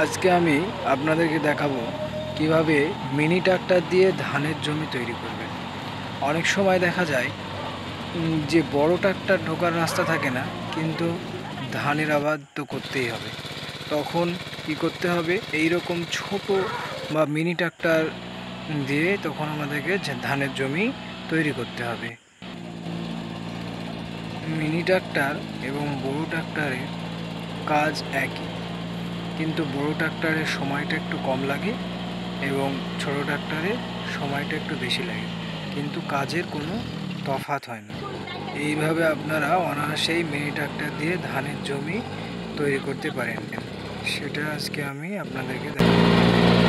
আজকে আমি আপনাদেরকে দেখাবো কিভাবে মিনি ট্রাক্টর দিয়ে ধানের জমি তৈরি করবেন। অনেক সময় দেখা যায় যে বড় ট্রাক্টর ঢোকার রাস্তা থাকে না, কিন্তু ধানের আবাদ তো করতেই হবে। তখন কি করতে হবে, এই রকম ছোট বা মিনি ট্রাক্টর দিয়ে তখন আমাদেরকে ধানের জমি তৈরি করতে হবে। মিনি ট্রাক্টর এবং বড় ট্রাক্টরের কাজ একই, কিন্তু বড় ট্রাক্টরের সময়টা একটু কম লাগে এবং ছোট ট্রাক্টরে সময়টা একটু বেশি লাগে, কিন্তু কাজের কোনো তফাৎ হয় না। এইভাবে আপনারা অনায়াসেই মিনি ট্রাক্টর দিয়ে ধানের জমি তৈরি করতে পারেন। সেটা আজকে আমি আপনাদেরকে দেখাবো।